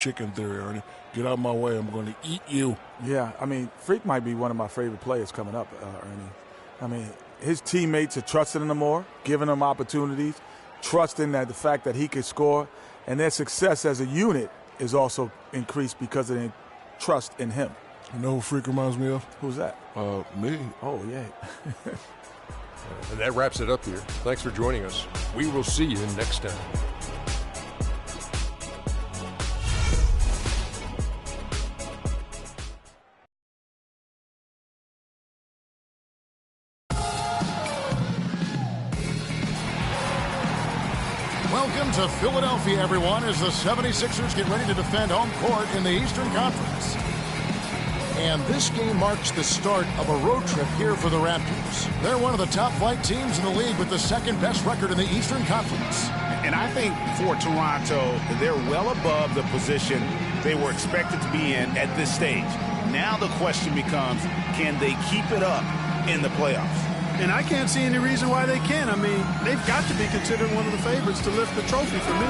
chicken theory, Ernie. Get out of my way. I'm going to eat you. Yeah, I mean, Freak might be one of my favorite players coming up, Ernie. I mean, his teammates are trusting him more, giving him opportunities, trusting that the fact that he could score, and their success as a unit is also increased because of their trust in him. You know who Freak reminds me of? Who's that? Me. Oh, yeah. And that wraps it up here. Thanks for joining us. We will see you next time. Welcome to Philadelphia, everyone, as the 76ers get ready to defend home court in the Eastern Conference. And this game marks the start of a road trip here for the Raptors. They're one of the top-flight teams in the league with the second-best record in the Eastern Conference. And I think for Toronto, they're well above the position they were expected to be in at this stage. Now the question becomes, can they keep it up in the playoffs? And I can't see any reason why they can. I mean, they've got to be considered one of the favorites to lift the trophy for me.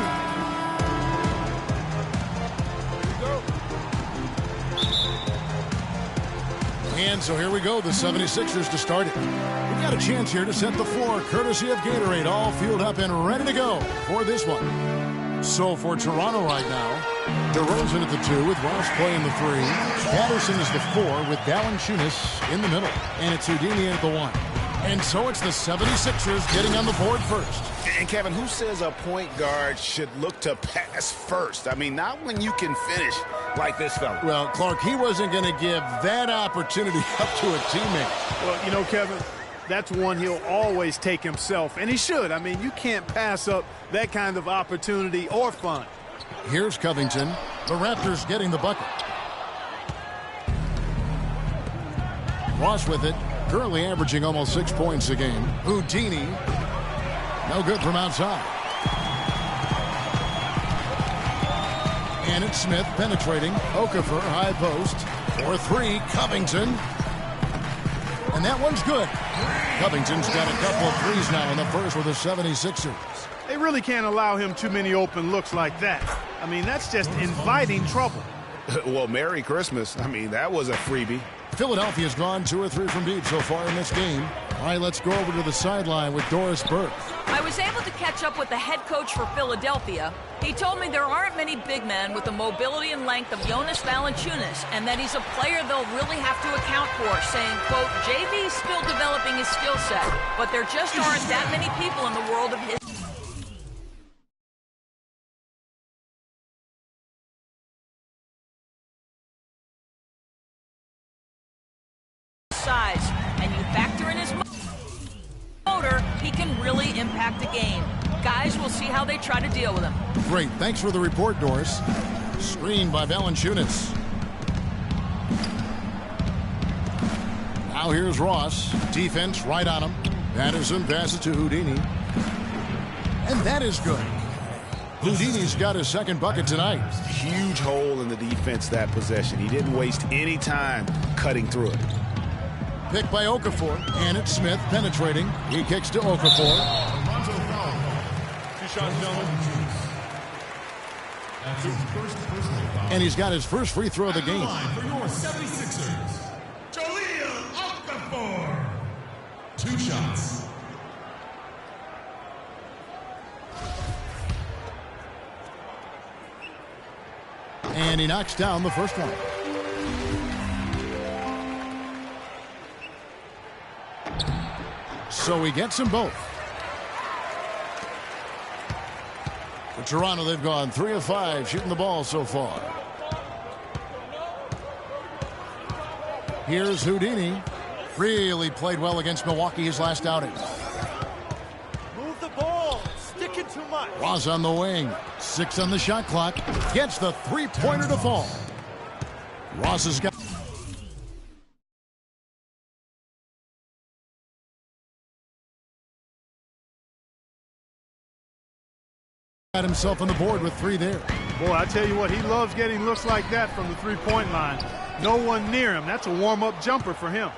And so here we go, the 76ers to start it. We've got a chance here to set the floor, courtesy of Gatorade, all fueled up and ready to go for this one. So for Toronto right now, DeRozan at the 2 with Ross playing the 3. Patterson is the 4 with Valanciunas in the middle. And it's Houdini at the 1. And so it's the 76ers getting on the board first. And Kevin, who says a point guard should look to pass first? I mean, not when you can finish like this fella. Well, Clark, he wasn't going to give that opportunity up to a teammate. Well, you know, Kevin, that's one he'll always take himself, and he should. I mean, you can't pass up that kind of opportunity or fun. Here's Covington. The Raptors getting the bucket. Ross with it. Currently averaging almost 6 points a game. Houdini. No good from outside. And it's Smith penetrating. Okafor, high post. For 3, Covington. And that one's good. Covington's got a couple of threes now in the first with the 76ers. They really can't allow him too many open looks like that. I mean, that's just inviting trouble. Well, Merry Christmas. I mean, that was a freebie. Philadelphia's gone 2 or 3 from deep so far in this game. All right, let's go over to the sideline with Doris Burke. I was able to catch up with the head coach for Philadelphia. He told me there aren't many big men with the mobility and length of Jonas Valanciunas, and that he's a player they'll really have to account for, saying, quote, JV's still developing his skill set, but there just aren't that many people in the world of his size, and you factor in his motor, he can really impact a game. Guys will see how they try to deal with him. Great. Thanks for the report, Doris. Screen by Valanciunas. Now here's Ross. Defense right on him. Patterson passes to Houdini. And that is good. Houdini's got his second bucket tonight. Huge hole in the defense that possession. He didn't waste any time cutting through it. Picked by Okafor, and it's Smith penetrating. He kicks to Okafor. And he's got his first free throw of the game. For your 76ers, Jahlil Okafor. 2 shots. And he knocks down the first one. So he gets them both. For Toronto, they've gone 3 of 5 shooting the ball so far. Here's Houdini. Really played well against Milwaukee his last outing. Move the ball. Stick it too much. Ross on the wing. 6 on the shot clock. Gets the three-pointer to fall. Ross has got himself on the board with 3 there. Boy, I tell you what, he loves getting looks like that from the three-point line. No one near him. That's a warm-up jumper for him.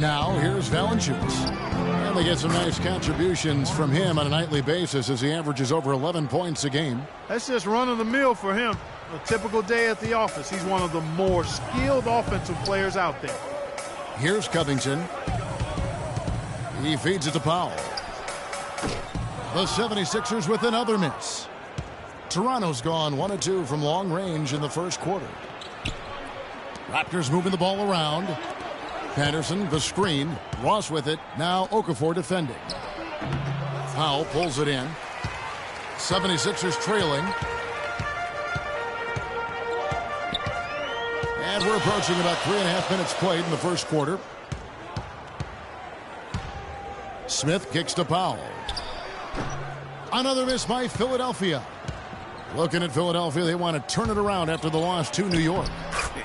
Now here's Valanciunas. And they get some nice contributions from him on a nightly basis as he averages over 11 points a game. That's just run-of-the-mill for him. A typical day at the office. He's one of the more skilled offensive players out there. Here's Covington. He feeds it to Powell. The 76ers with another miss. Toronto's gone 1 of 2 from long range in the first quarter. Raptors moving the ball around. Patterson, the screen. Ross with it. Now Okafor defending. Powell pulls it in. 76ers trailing. And we're approaching about 3.5 minutes played in the first quarter. Smith kicks to Powell. Another miss by Philadelphia. Looking at Philadelphia, they want to turn it around after the loss to New York.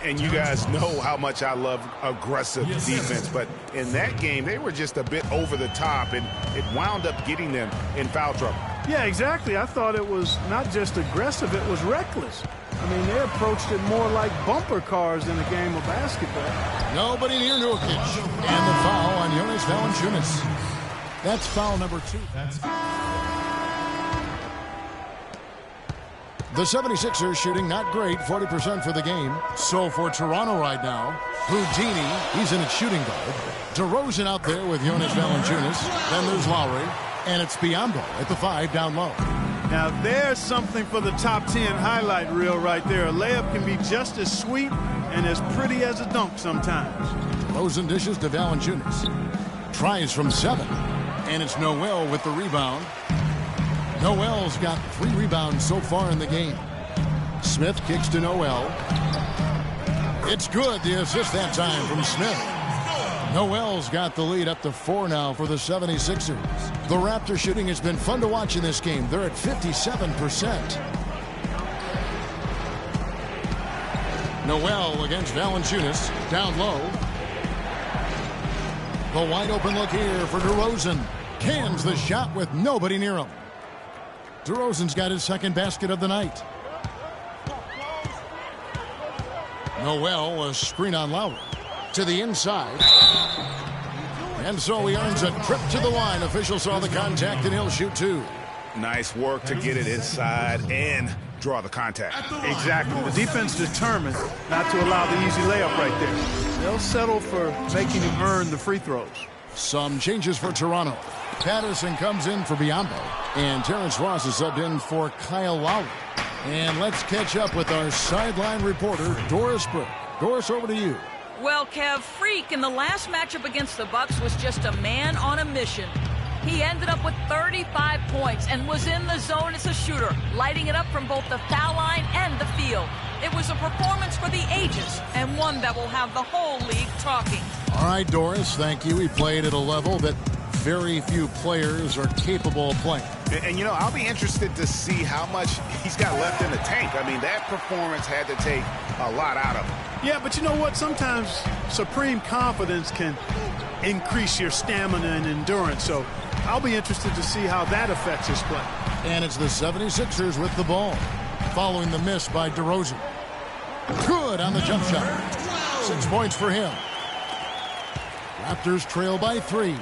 And you guys know how much I love aggressive defense, but in that game, they were just a bit over the top, and it wound up getting them in foul trouble. Yeah, exactly. I thought it was not just aggressive, it was reckless. I mean, they approached it more like bumper cars in a game of basketball. Nobody near Nurkic. And the foul on Jonas Valanciunas. That's foul number 2. The 76ers shooting not great, 40% for the game. So for Toronto right now, Houdini, he's in at shooting guard. DeRozan out there with Jonas Valanciunas. Then there's Lowry. And it's Biyombo at the 5 down low. Now there's something for the top 10 highlight reel right there. A layup can be just as sweet and as pretty as a dunk sometimes. DeRozan dishes to Valanciunas. Tries from 7. And it's Noel with the rebound. Noel's got 3 rebounds so far in the game. Smith kicks to Noel. It's good, the assist that time from Smith. Noel's got the lead up to 4 now for the 76ers. The Raptor shooting has been fun to watch in this game. They're at 57%. Noel against Valanciunas. Down low. The wide open look here for DeRozan. Cans the shot with nobody near him. DeRozan's got his second basket of the night. Noel, a screen on Lowry. To the inside. And so he earns a trip to the line. Official saw the contact and he'll shoot 2. Nice work to get it inside and draw the contact. Exactly. The defense determined not to allow the easy layup right there. They'll settle for making him earn the free throws. Some changes for Toronto. Patterson comes in for Biyombo. And Terrence Ross is subbed in for Kyle Lowry. And let's catch up with our sideline reporter, Doris Burke. Doris, over to you. Well, Kev, Freak in the last matchup against the Bucks was just a man on a mission. He ended up with 35 points and was in the zone as a shooter, lighting it up from both the foul line and the field. It was a performance for the ages and one that will have the whole league talking. All right, Doris, thank you. He played at a level that very few players are capable of playing. And, you know, I'll be interested to see how much he's got left in the tank. I mean, that performance had to take a lot out of him. Yeah, but you know what? Sometimes supreme confidence can increase your stamina and endurance. So I'll be interested to see how that affects his play. And it's the 76ers with the ball, following the miss by DeRozan. Good on the jump shot. 6 points for him. Raptors trail by 3.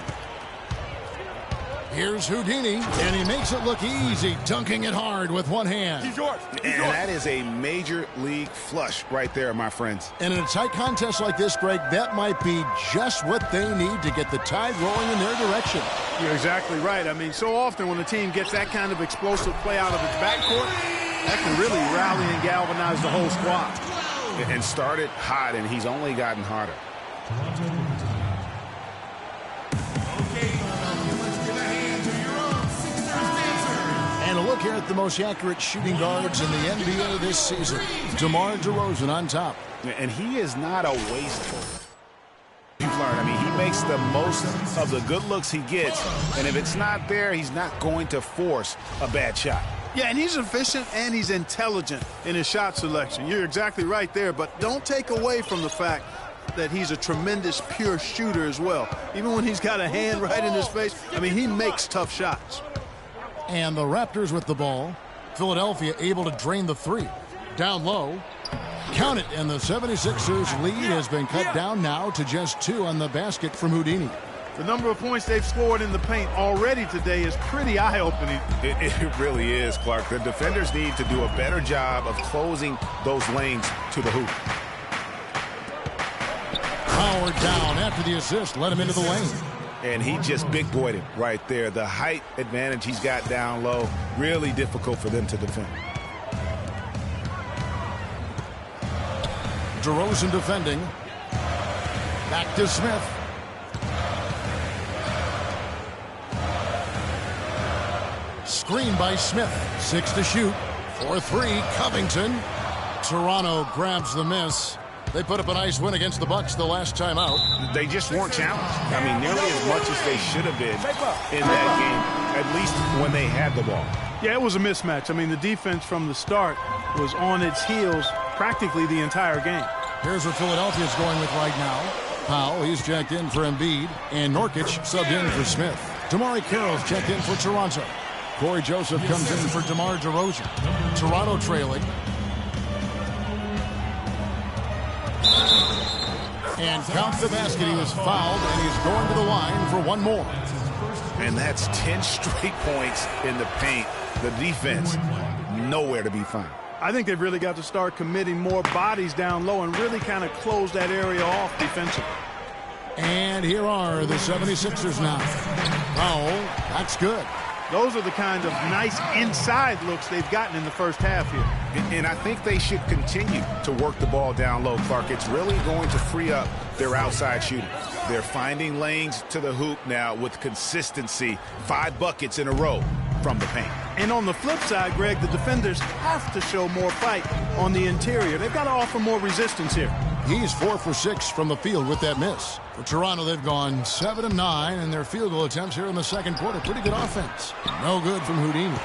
Here's Houdini, and he makes it look easy, dunking it hard with one hand. He's yours. And that is a major league flush right there, my friends. And in a tight contest like this, Greg, that might be just what they need to get the tide rolling in their direction. You're exactly right. I mean, so often when a team gets that kind of explosive play out of its backcourt, that can really rally and galvanize the whole squad. And started hot, and he's only gotten hotter. And a look here at the most accurate shooting guards in the NBA this season. DeMar DeRozan on top. And he is not a wasteful. You've learned. I mean, he makes the most of the good looks he gets. And if it's not there, he's not going to force a bad shot. Yeah, and he's efficient and he's intelligent in his shot selection. You're exactly right there, but don't take away from the fact that he's a tremendous pure shooter as well. Even when he's got a hand right in his face, I mean, he makes tough shots. And the Raptors with the ball. Philadelphia able to drain the 3. Down low. Count it, and the 76ers lead has been cut down now to just 2 on the basket from Houdini. The number of points they've scored in the paint already today is pretty eye-opening. It really is, Clark. The defenders need to do a better job of closing those lanes to the hoop. Howard down after the assist, let him into the lane. And he just big-boyed him right there. The height advantage he's got down low, really difficult for them to defend. DeRozan defending. Back to Smith. Screen by Smith. 6 to shoot. 4-3, Covington. Toronto grabs the miss. They put up a nice win against the Bucks the last time out. They just weren't challenged. I mean, nearly as much as they should have been in that game, at least when they had the ball. Yeah, it was a mismatch. I mean, the defense from the start was on its heels practically the entire game. Here's what Philadelphia's going with right now. Powell, he's checked in for Embiid, and Nurkic subbed in for Smith. DeMar Carroll's checked in for Toronto. Corey Joseph comes in for DeMar DeRozan. Toronto trailing. And count the basket. He was fouled, and he's going to the line for one more. And that's 10 straight points in the paint. The defense, nowhere to be found. I think they've really got to start committing more bodies down low and really kind of close that area off defensively. And here are the 76ers now. Powell, that's good. Those are the kind of nice inside looks they've gotten in the first half here. And I think they should continue to work the ball down low, Clark. It's really going to free up their outside shooting. They're finding lanes to the hoop now with consistency. 5 buckets in a row from the paint. And on the flip side, Greg, the defenders have to show more fight on the interior. They've got to offer more resistance here. He's 4 for 6 from the field with that miss. For Toronto, they've gone 7 of 9 in their field goal attempts here in the second quarter. Pretty good offense. No good from Houdini.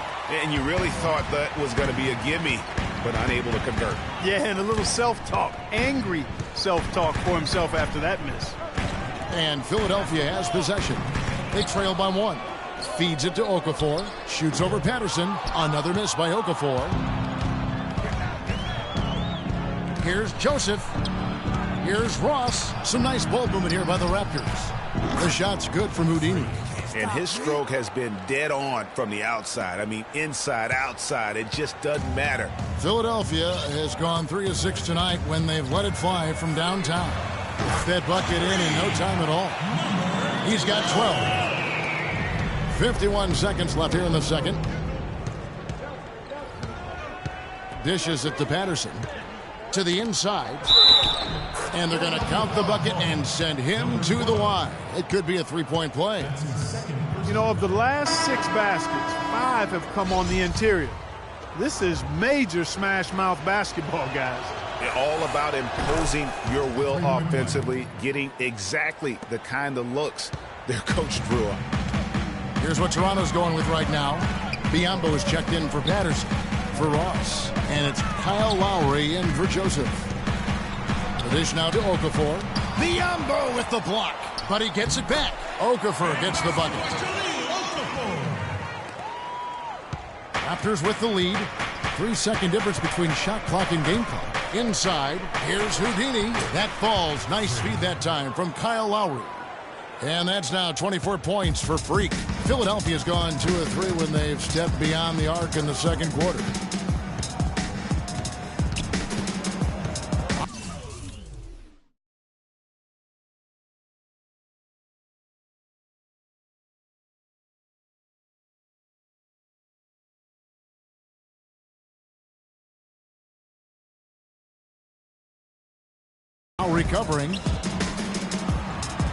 And you really thought that was going to be a gimme, but unable to convert. Yeah, and a little self-talk, angry self-talk for himself after that miss. And Philadelphia has possession. They trail by 1. Feeds it to Okafor. Shoots over Patterson. Another miss by Okafor. Here's Joseph. Here's Ross. Some nice ball movement here by the Raptors. The shot's good from Houdini. And his stroke has been dead on from the outside. I mean, inside, outside. It just doesn't matter. Philadelphia has gone 3 of 6 tonight when they've let it fly from downtown. Gets that bucket in no time at all. He's got 12. 51 seconds left here in the second. Dishes it to Patterson. To the inside. And they're going to count the bucket and send him to the line. It could be a three-point play. You know, of the last 6 baskets, 5 have come on the interior. This is major smash-mouth basketball, guys. All about imposing your will offensively, getting exactly the kind of looks their coach drew up. Here's what Toronto's going with right now. Biyombo is checked in for Patterson. For Ross. And it's Kyle Lowry in for Joseph. The dish now to Okafor. Biyombo with the block. But he gets it back. Okafor gets the bucket. Raptors with the lead. 3-second difference between shot clock and game clock. Inside, here's Houdini. That falls. Nice feed that time from Kyle Lowry. And that's now 24 points for Freak. Philadelphia's gone 2 of 3 when they've stepped beyond the arc in the second quarter. Now recovering.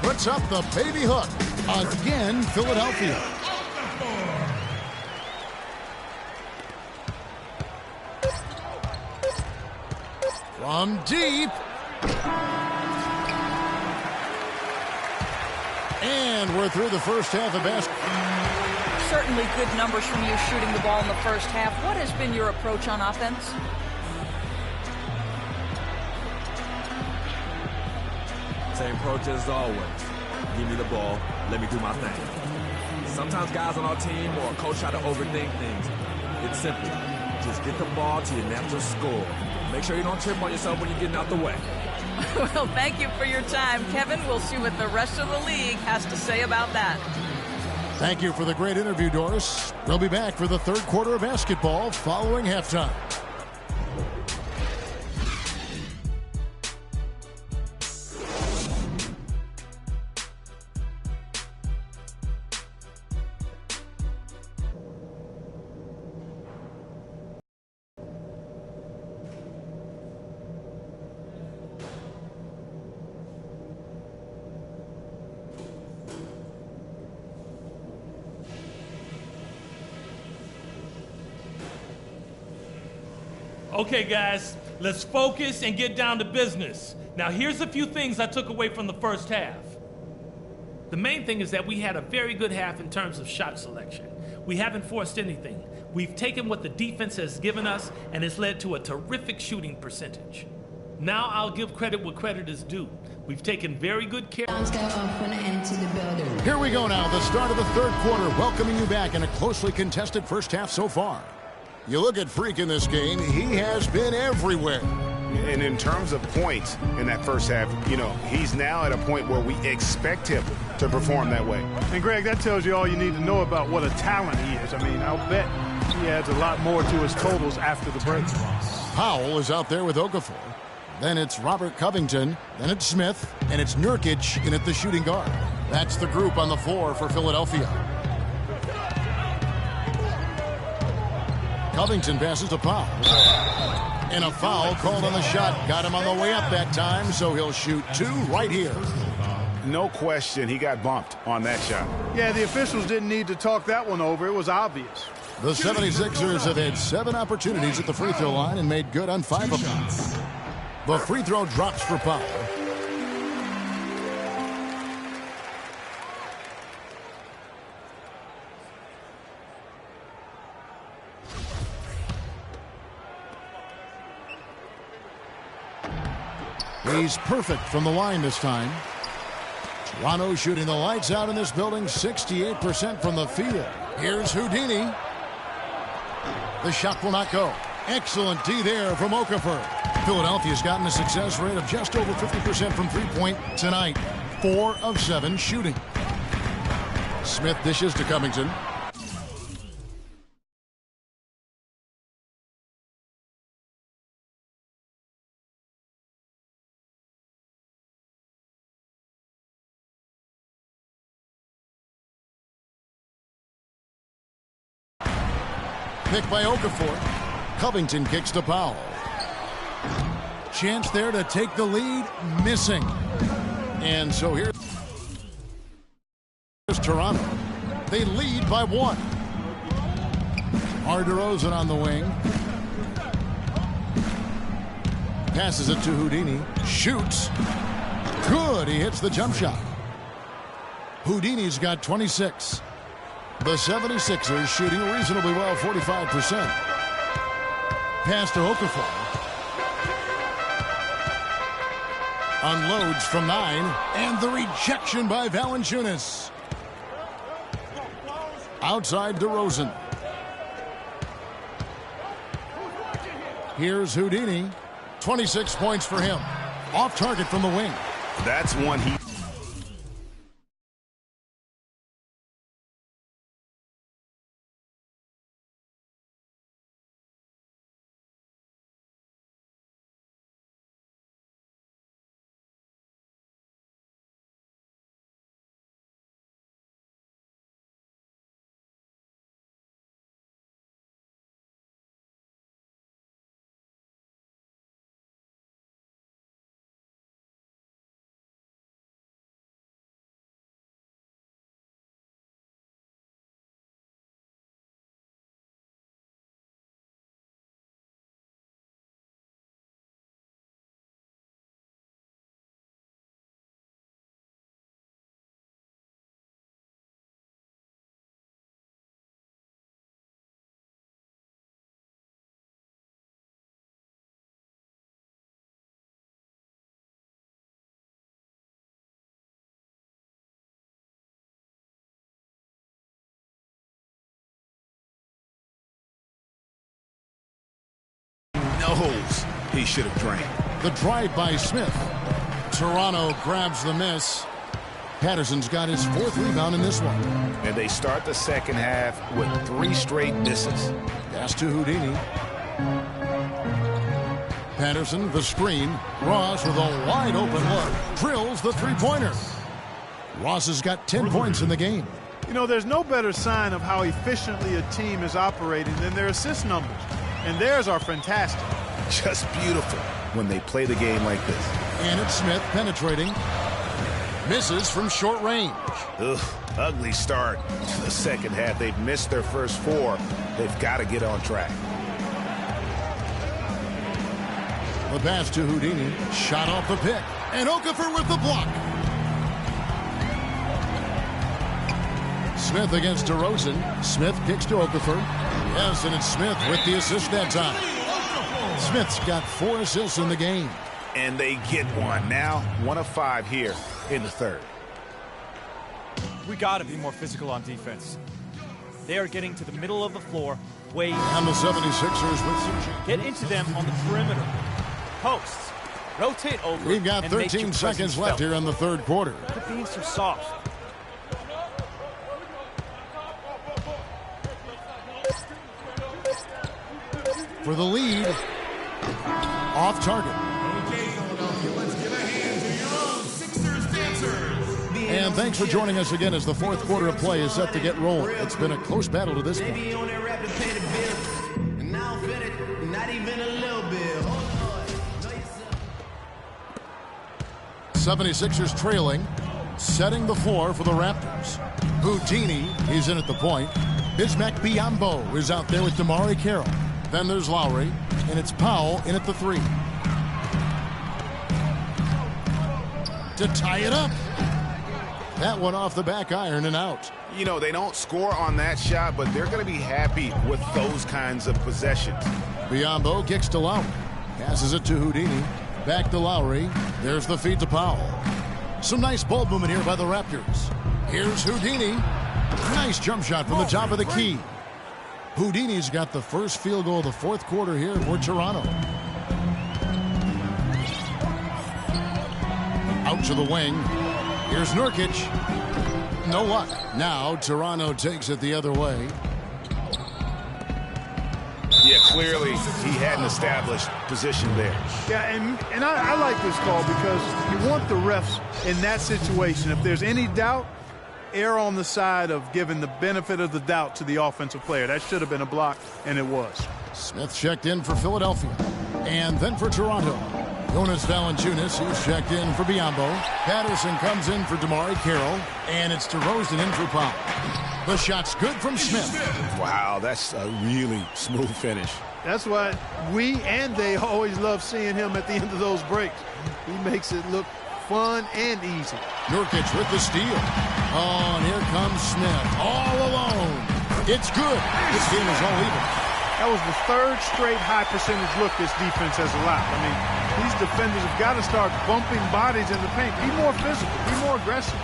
Puts up the baby hook. Again, Philadelphia. From deep. And we're through the first half of basketball. Certainly good numbers from you shooting the ball in the first half. What has been your approach on offense? Same approach as always. Give me the ball, let me do my thing. Sometimes guys on our team or a coach try to overthink things. It's simple. Just get the ball to your natural score. Make sure you don't trip on yourself when you're getting out the way. Well, thank you for your time, Kevin. We'll see what the rest of the league has to say about that. Thank you for the great interview, Doris. We'll be back for the third quarter of basketball following halftime. Okay, guys, let's focus and get down to business. Now, here's a few things I took away from the first half. The main thing is that we had a very good half in terms of shot selection. We haven't forced anything. We've taken what the defense has given us, and it's led to a terrific shooting percentage. Now I'll give credit where credit is due. We've taken very good care. Here we go now, the start of the third quarter, welcoming you back in a closely contested first half so far. You look at Freak in this game, he has been everywhere. And in terms of points in that first half, you know, he's now at a point where we expect him to perform that way. And, Greg, that tells you all you need to know about what a talent he is. I mean, I'll bet he adds a lot more to his totals after the break. Powell is out there with Okafor. Then it's Robert Covington. Then it's Smith. And it's Nurkic in at the shooting guard. That's the group on the floor for Philadelphia. Covington passes to Powell. And a foul called on the shot. Got him on the way up that time, so he'll shoot two right here. No question he got bumped on that shot. Yeah, the officials didn't need to talk that one over. It was obvious. The 76ers have had 7 opportunities at the free throw line and made good on 5 of them. The free throw drops for Powell. He's perfect from the line this time. Toronto shooting the lights out in this building, 68% from the field. Here's Houdini. The shot will not go. Excellent D there from Okafor. Philadelphia's gotten a success rate of just over 50% from three-point tonight. 4 of 7 shooting. Smith dishes to Covington. Pick by Okafor. Covington kicks to Powell. Chance there to take the lead. Missing. And so here's Toronto. They lead by 1. DeRozan on the wing. Passes it to Houdini. Shoots. Good. He hits the jump shot. Houdini's got 26. The 76ers shooting reasonably well, 45%. Pass to Okafor. Unloads from 9. And the rejection by Valanciunas. Outside DeRozan. Here's Houdini. 26 points for him. Off target from the wing. That's one he... knows he should have drank. The drive by Smith. Toronto grabs the miss. Patterson's got his 4th rebound in this one. And they start the second half with 3 straight misses. Pass to Houdini. Patterson, the screen. Ross with a wide open look. Drills the three-pointer. Ross has got 10 points in the game. You know, there's no better sign of how efficiently a team is operating than their assist numbers. And theirs are fantastic. Just beautiful when they play the game like this. And it's Smith penetrating. Misses from short range. Ugh, ugly start to the second half. They've missed their first 4. They've got to get on track. The pass to Houdini. Shot off the pick. And Okafor with the block. Smith against DeRozan. Smith kicks to Okafor. Yes, and it's Smith with the assist that time. Smith's got 4 assists in the game. And they get one. Now 1 of 5 here in the third. We got to be more physical on defense. They are getting to the middle of the floor way. And the 76ers with some. Get into them on the perimeter. Posts. Rotate over. We've got 13 seconds left here in the third quarter. Quit being so soft. For the lead. Off target. Okay, Philadelphia, let's give a hand to your own Sixers dancers. And thanks for joining us again as the 4th quarter of play is set to get rolling. It's been a close battle to this point. 76ers trailing, setting the floor for the Raptors. Houdini, he's in at the point. Bismack Biyombo is out there with DeMarre Carroll. Then there's Lowry, and it's Powell in at the 3. To tie it up. That one off the back iron and out. You know, they don't score on that shot, but they're going to be happy with those kinds of possessions. Biyombo kicks to Lowry. Passes it to Houdini. Back to Lowry. There's the feed to Powell. Some nice ball movement here by the Raptors. Here's Houdini. Nice jump shot from the top of the key. Houdini's got the first field goal of the 4th quarter here for Toronto. Out to the wing. Here's Nurkic. No luck. Now Toronto takes it the other way. Yeah, clearly he had an established position there. Yeah, and I like this call because you want the refs in that situation. If there's any doubt, err on the side of giving the benefit of the doubt to the offensive player. That should have been a block, and it was. Smith checked in for Philadelphia. And then for Toronto. Jonas Valanciunas, he's checked in for Biyombo. Patterson comes in for DeMarre Carroll. And it's DeRozan in for Powell. The shot's good from Smith. Wow, that's a really smooth finish. That's why we and they always love seeing him at the end of those breaks. He makes it look fun and easy. Nurkic with the steal. Oh, and here comes Smith all alone. It's good. This game is all even. That was the 3rd straight high percentage look this defense has allowed. I mean, these defenders have got to start bumping bodies in the paint. Be more physical. Be more aggressive.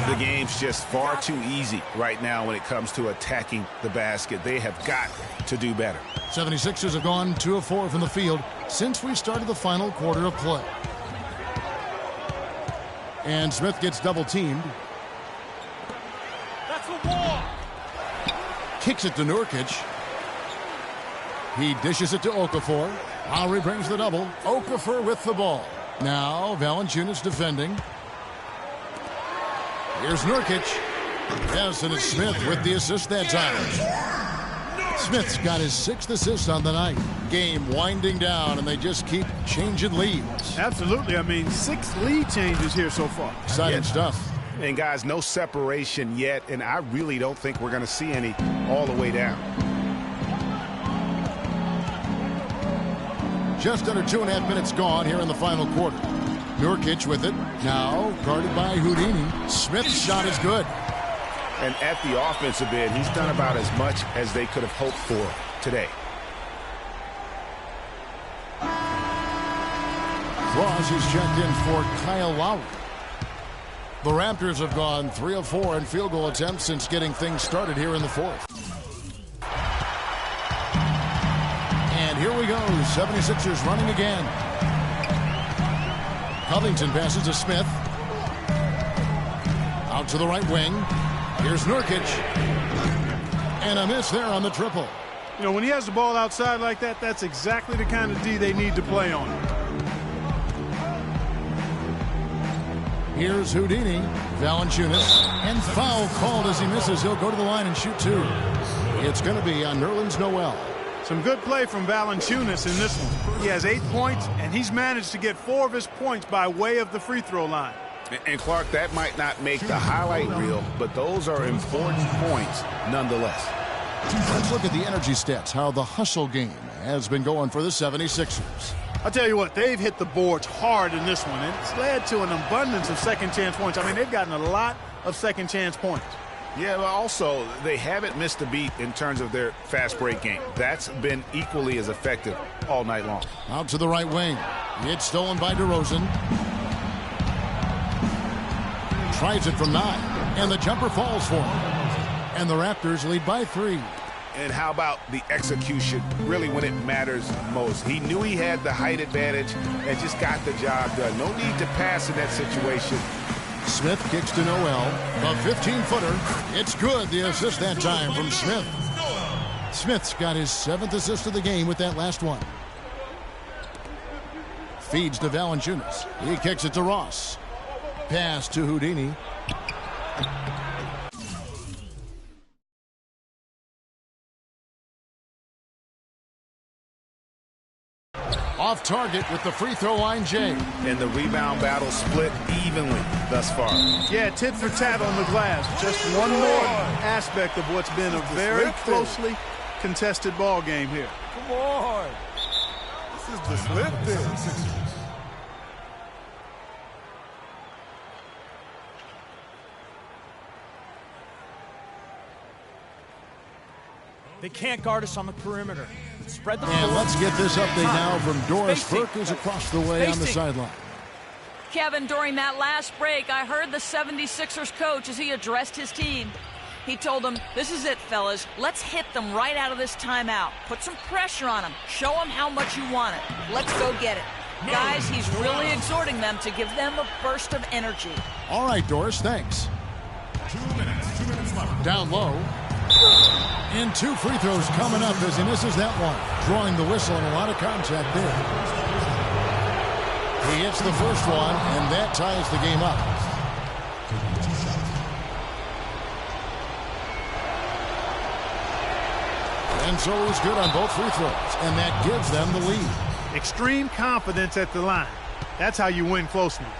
The game's just far too easy right now when it comes to attacking the basket. They have got to do better. 76ers have gone 2 of 4 from the field since we started the final quarter of play. And Smith gets double teamed. That's a wall. Kicks it to Nurkic. He dishes it to Okafor. Lowry brings the double. Okafor with the ball. Now Valanciunas defending. Here's Nurkic. Yes, and it's Smith with the assist that time. Smith's got his 6th assist on the night. Game winding down, and they just keep changing leads. Absolutely. I mean, 6 lead changes here so far. Exciting stuff. And guys, no separation yet, and I really don't think we're going to see any all the way down. Just under 2.5 minutes gone here in the final quarter. Nurkic with it. Now guarded by Houdini. Smith's shot is good. And at the offensive end, he's done about as much as they could have hoped for today. Cross is checked in for Kyle Lowry. The Raptors have gone 3 of 4 in field goal attempts since getting things started here in the 4th. And here we go. 76ers running again. Covington passes to Smith. Out to the right wing. Here's Nurkic. And a miss there on the triple. You know, when he has the ball outside like that, that's exactly the kind of D they need to play on. Here's Houdini. Valanciunas. And foul called as he misses. He'll go to the line and shoot two. It's going to be on Nerlens Noel. Some good play from Valanciunas in this one. He has 8 points, and he's managed to get 4 of his points by way of the free throw line. And Clark, that might not make the highlight reel, but those are important points nonetheless. Let's look at the energy stats, how the hustle game has been going for the 76ers. I'll tell you what, they've hit the boards hard in this one, and it's led to an abundance of second-chance points. I mean, they've gotten a lot of second-chance points. Yeah, but also, they haven't missed a beat in terms of their fast break game. That's been equally as effective all night long. Out to the right wing. It's stolen by DeRozan. Tries it from 9, and the jumper falls for him. And the Raptors lead by 3. And how about the execution, really when it matters most? He knew he had the height advantage and just got the job done. No need to pass in that situation. Smith kicks to Noel. A 15-footer. It's good, the assist that time from Smith. Smith's got his 7th assist of the game with that last one. Feeds to Valanciunas. He kicks it to Ross. Pass to Houdini. Off target with the free throw line, Jay. And the rebound battle split evenly thus far. Yeah, tit for tat on the glass. Just one more aspect of what's been a very closely contested ball game here. Come on. This is the Slippin'. They can't guard us on the perimeter. Spread the floor. And let's get this update now from Doris Perkins across the way on the sideline. Kevin, during that last break, I heard the 76ers coach as he addressed his team. He told them, this is it, fellas. Let's hit them right out of this timeout. Put some pressure on them. Show them how much you want it. Let's go get it. Guys, he's really exhorting them to give them a burst of energy. All right, Doris, thanks. 2 minutes left. Down low. And 2 free throws coming up as he misses that one. Drawing the whistle and a lot of contact there. He hits the first one, and that ties the game up. And so he's good on both free throws, and that gives them the lead. Extreme confidence at the line. That's how you win close ones.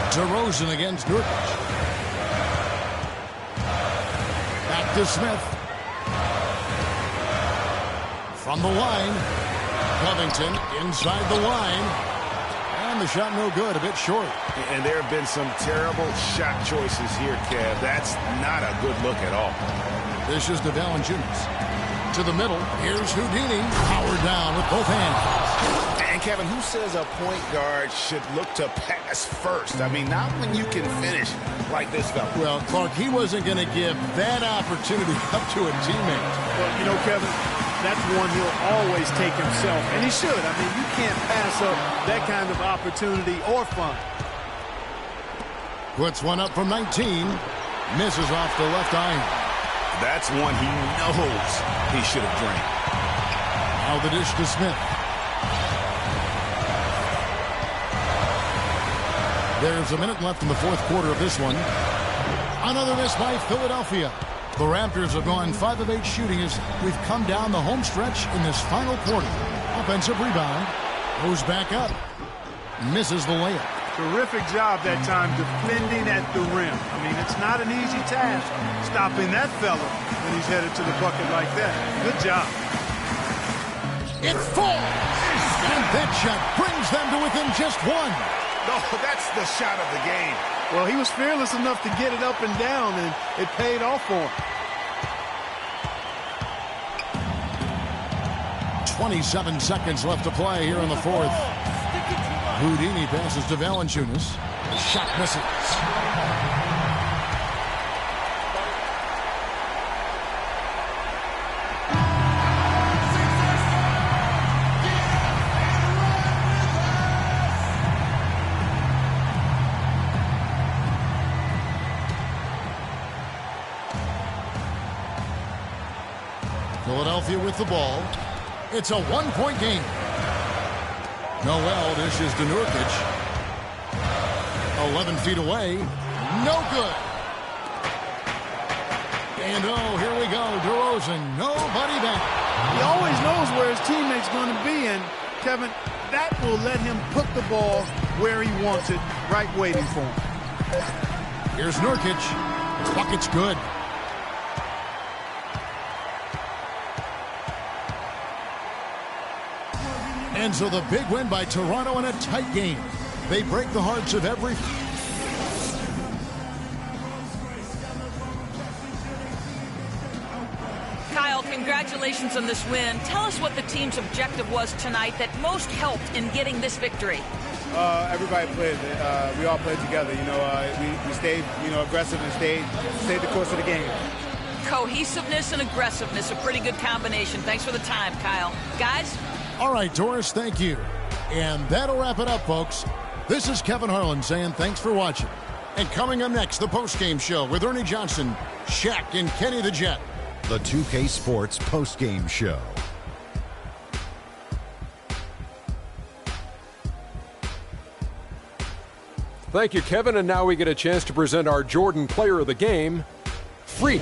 DeRozan against Nurkic. Back to Smith. From the line. Covington inside the line. And the shot no good, a bit short. And there have been some terrible shot choices here, Kev. That's not a good look at all. This is to Valanciunas. To the middle. Here's Houdini. Powered down with both hands. And Kevin, who says a point guard should look to pass first? I mean, not when you can finish like this fella. Well, Clark, he wasn't going to give that opportunity up to a teammate. Well, you know, Kevin, that's one he'll always take himself, and he should. I mean, you can't pass up that kind of opportunity or fun. Puts one up from 19. Misses off the left iron. That's one he knows he should have drained. Now the dish to Smith. There's a minute left in the fourth quarter of this one. Another miss by Philadelphia. The Raptors have gone 5 of 8 shooting as we've come down the home stretch in this final quarter. Offensive rebound. Goes back up. Misses the layup. Terrific job that time defending at the rim. I mean, it's not an easy task stopping that fella when he's headed to the bucket like that. Good job. It falls. And that shot brings them to within just one. No, that's the shot of the game. Well, he was fearless enough to get it up and down, and it paid off for him. 27 seconds left to play here in the fourth. Houdini passes to Valanciunas. Shot misses. Philadelphia with the ball. It's a one-point game. Noel dishes to Nurkic. 11 feet away. No good. And oh, here we go. DeRozan, nobody back. He always knows where his teammate's going to be, and Kevin, that will let him put the ball where he wants it, right waiting for him. Here's Nurkic. Bucket's good. And so the big win by Toronto in a tight game. They break the hearts of every... Kyle, congratulations on this win. Tell us what the team's objective was tonight that most helped in getting this victory. Everybody played. We all played together. We stayed, aggressive and stayed the course of the game. Cohesiveness and aggressiveness, a pretty good combination. Thanks for the time, Kyle. Guys? All right, Doris, thank you. And that'll wrap it up, folks. This is Kevin Harlan saying thanks for watching. And coming up next, the postgame show with Ernie Johnson, Shaq, and Kenny the Jet. The 2K Sports postgame show. Thank you, Kevin. And now we get a chance to present our Jordan Player of the Game, Freak.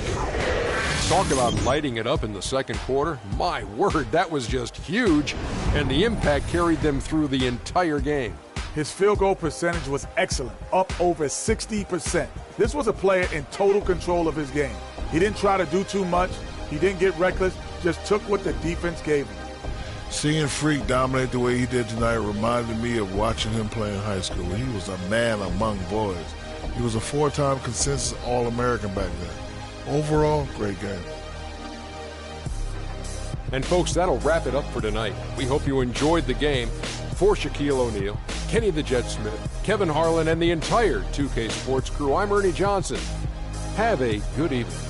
Talk about lighting it up in the second quarter. My word, that was just huge, and the impact carried them through the entire game. His field goal percentage was excellent, up over 60%. This was a player in total control of his game. He didn't try to do too much. He didn't get reckless, just took what the defense gave him. Seeing Freak dominate the way he did tonight reminded me of watching him play in high school. He was a man among boys. He was a 4-time consensus All-American back then. Overall, great game. And folks, that'll wrap it up for tonight. We hope you enjoyed the game. For Shaquille O'Neal, Kenny the Jet Smith, Kevin Harlan, and the entire 2K Sports crew, I'm Ernie Johnson. Have a good evening.